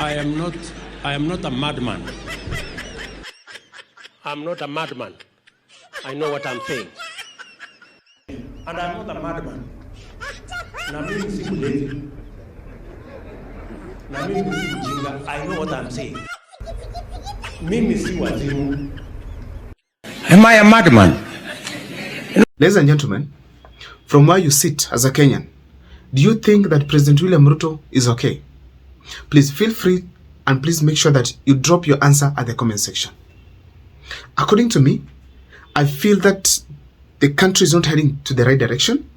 I am not a madman. I'm not a madman. I know what I'm saying. And I'm not a madman. Na mimi si mlevi. Na mimi si mjinga. I know what I'm saying. Mimi si wazimu. Am I a madman? Ladies and gentlemen, from where you sit as a Kenyan, do you think that President William Ruto is okay? Please feel free and please make sure that you drop your answer at the comment section. According to me, I feel that the country is not heading to the right direction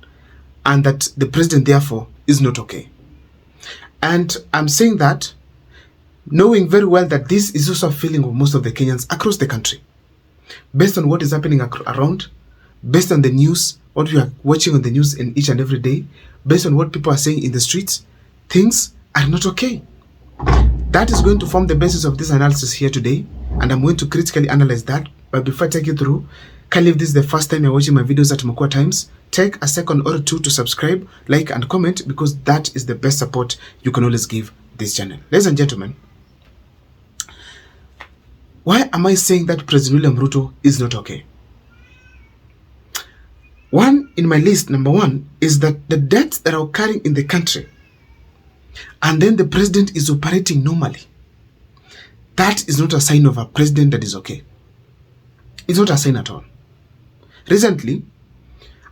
and that the president therefore is not okay. And I'm saying that knowing very well that this is also a feeling of most of the Kenyans across the country. Based on what is happening around, based on the news, what we are watching on the news in each and every day, based on what people are saying in the streets, things are not okay. That is going to form the basis of this analysis here today, and I'm going to critically analyze that. But before I take you through, kindly if this is the first time you're watching my videos at Mokwa Times, take a second or two to subscribe, like and comment, because that is the best support you can always give this channel. Ladies and gentlemen, why am I saying that President William Ruto is not okay? One in my list, number one, is that the deaths that are occurring in the country and then the president is operating normally. That is not a sign of a president that is okay. It's not a sign at all. Recently,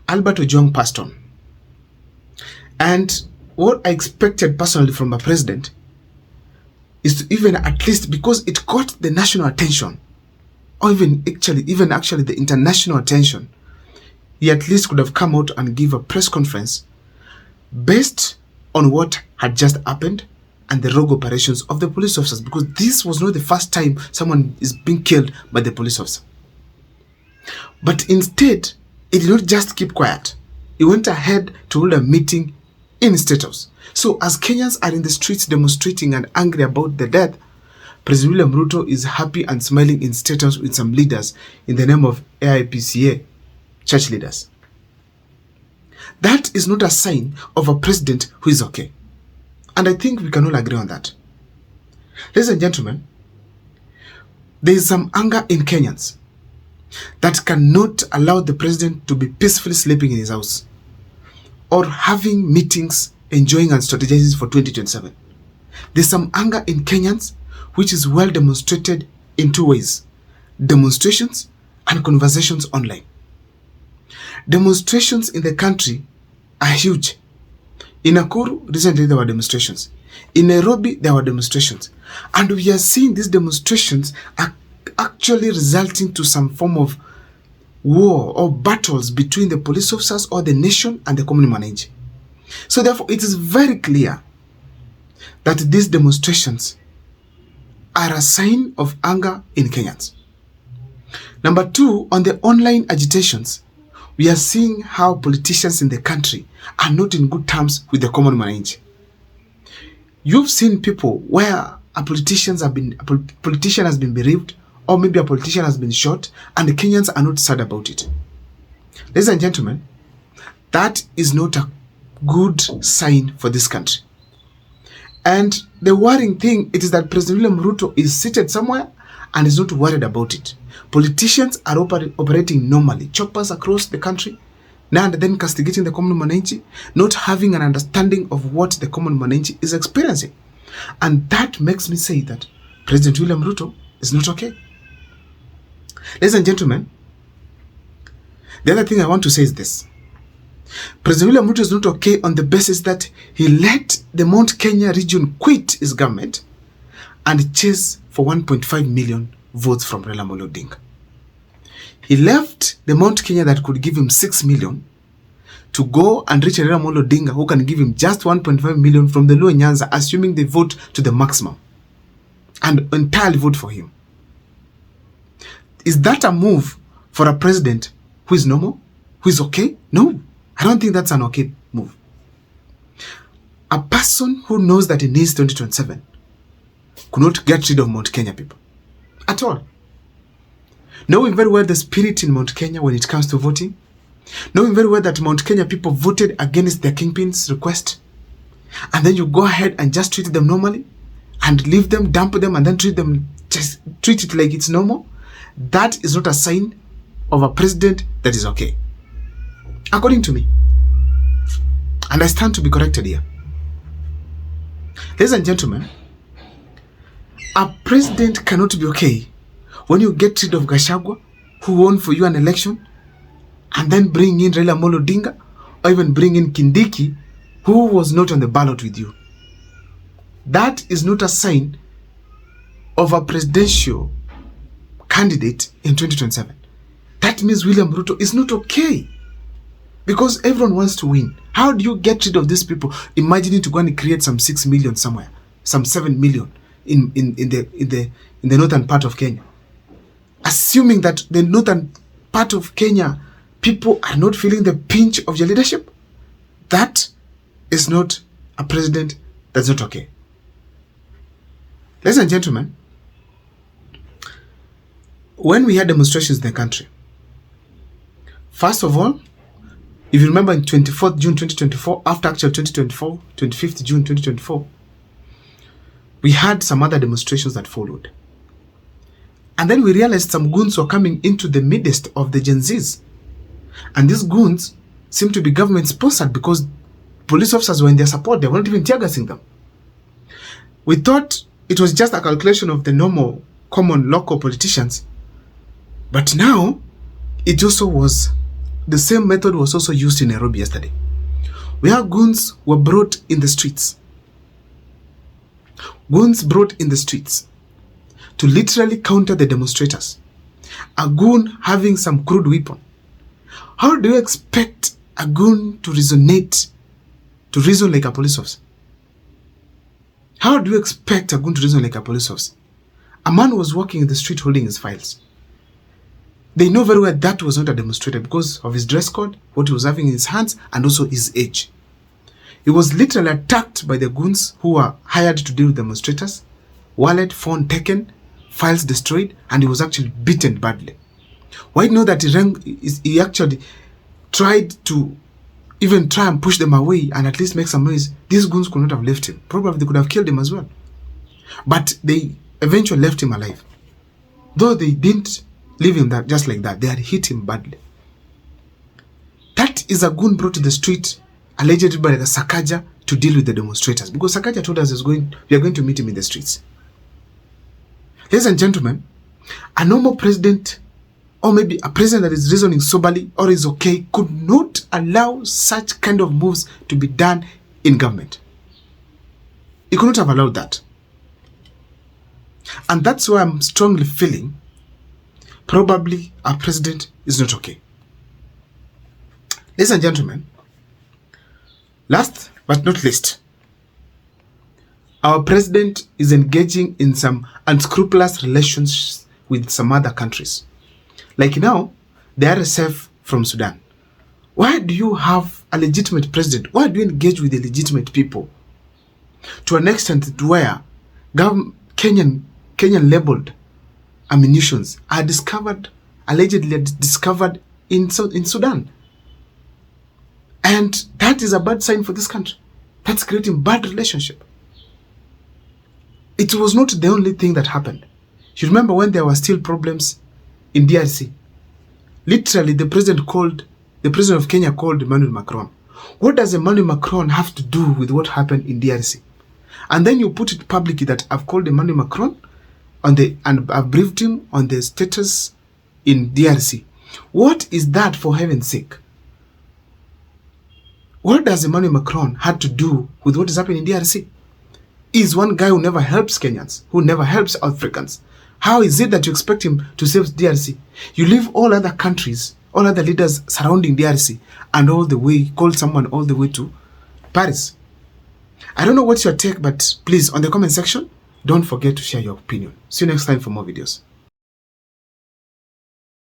Albert Ojwang passed on. And what I expected personally from a president is to even at least, because it got the national attention, or even actually the international attention, he at least could have come out and give a press conference based on what had just happened and the rogue operations of the police officers, because this was not the first time someone is being killed by the police officer. But instead, he did not just keep quiet. He went ahead to hold a meeting in State House. So as Kenyans are in the streets demonstrating and angry about the death, President William Ruto is happy and smiling in State House with some leaders in the name of AIPCA, church leaders. That is not a sign of a president who is okay. And I think we can all agree on that. Ladies and gentlemen, there is some anger in Kenyans that cannot allow the president to be peacefully sleeping in his house or having meetings, enjoying and strategizing for 2027. There's some anger in Kenyans which is well demonstrated in two ways: demonstrations and conversations online. Demonstrations in the country are huge. In Nakuru, recently there were demonstrations. In Nairobi, there were demonstrations. And we are seeing these demonstrations are actually resulting to some form of war or battles between the police officers or the nation and the common manage. So therefore, it is very clear that these demonstrations are a sign of anger in Kenyans. Number two, on the online agitations, we are seeing how politicians in the country are not in good terms with the common manage. You've seen people where a politician has been bereaved, or maybe a politician has been shot, and the Kenyans are not sad about it. Ladies and gentlemen, that is not a good sign for this country. And the worrying thing is that President William Ruto is seated somewhere and is not worried about it. Politicians are operating normally, choppers across the country, now and then castigating the common mananchi, not having an understanding of what the common mananchi is experiencing. And that makes me say that President William Ruto is not okay. Ladies and gentlemen, the other thing I want to say is this. President William Ruto is not okay on the basis that he let the Mount Kenya region quit his government and chase for 1.5 million votes from Raila Amolo Odinga. He left the Mount Kenya that could give him 6 million to go and reach Raila Amolo Odinga, who can give him just 1.5 million from the Luo Nyanza, assuming they vote to the maximum and entirely vote for him. Is that a move for a president who is normal, who is okay? No, I don't think that's an okay move. A person who knows that he needs 2027 could not get rid of Mount Kenya people at all. Knowing very well the spirit in Mount Kenya when it comes to voting, knowing very well that Mount Kenya people voted against their kingpin's request, and then you go ahead and just treat them normally, and leave them, dump them, and then treat it like it's normal, that is not a sign of a president that is okay, according to me. And I stand to be corrected here. Ladies and gentlemen, a president cannot be okay when you get rid of Gachagua, who won for you an election, and then bring in Raila Amolo Odinga, or even bring in Kindiki, who was not on the ballot with you. That is not a sign of a presidential candidate in 2027. That means William Ruto is not okay, because everyone wants to win. How do you get rid of these people? Imagining to go and create some 6 million somewhere, some 7 million in the northern part of Kenya, assuming that the northern part of Kenya people are not feeling the pinch of your leadership. That is not a president. That's not okay. Ladies and gentlemen, when we had demonstrations in the country, first of all, if you remember, in 24th June 2024, after actual 2024, 25th June 2024, we had some other demonstrations that followed. And then we realized some goons were coming into the midst of the Gen Zs. And these goons seem to be government sponsored, because police officers were in their support. They weren't even tear gassing them. We thought it was just a calculation of the normal, common local politicians. But now, it also was, the same method was also used in Nairobi yesterday, where goons were brought in the streets. Goons brought in the streets to literally counter the demonstrators. A goon having some crude weapon. How do you expect a goon to reason like a police officer? How do you expect a goon to reason like a police officer? A man was walking in the street holding his files. They know very well that was not a demonstrator because of his dress code, what he was having in his hands, and also his age. He was literally attacked by the goons who were hired to deal with demonstrators. Wallet, phone taken, files destroyed, and he was actually beaten badly. Why know that he actually tried to even try and push them away and at least make some noise? These goons could not have left him. Probably they could have killed him as well. But they eventually left him alive. Though they didn't leave him just like that, they had hit him badly. That is a goon brought to the street, allegedly by the Sakaja, to deal with the demonstrators. Because Sakaja told us we are going to meet him in the streets. Ladies and gentlemen, a normal president, or maybe a president that is reasoning soberly or is okay, could not allow such kind of moves to be done in government. He could not have allowed that. And that's why I'm strongly feeling probably our president is not okay. Ladies and gentlemen, last but not least, our president is engaging in some unscrupulous relations with some other countries. Like now, the RSF from Sudan. Why do you have a legitimate president? Why do you engage with illegitimate people? To an extent where Kenyan labeled ammunitions are allegedly discovered in Sudan. And that is a bad sign for this country. That's creating bad relationship. It was not the only thing that happened. You remember when there were still problems in DRC? Literally, the president of Kenya called Emmanuel Macron. What does Emmanuel Macron have to do with what happened in DRC? And then you put it publicly that I've called Emmanuel Macron and I've briefed him on the status in DRC. What is that, for heaven's sake? What does Emmanuel Macron had to do with what is happening in DRC? He's one guy who never helps Kenyans, who never helps Africans. How is it that you expect him to save DRC? You leave all other countries, all other leaders surrounding DRC, and call someone all the way to Paris. I don't know what's your take, but please, on the comment section, don't forget to share your opinion. See you next time for more videos.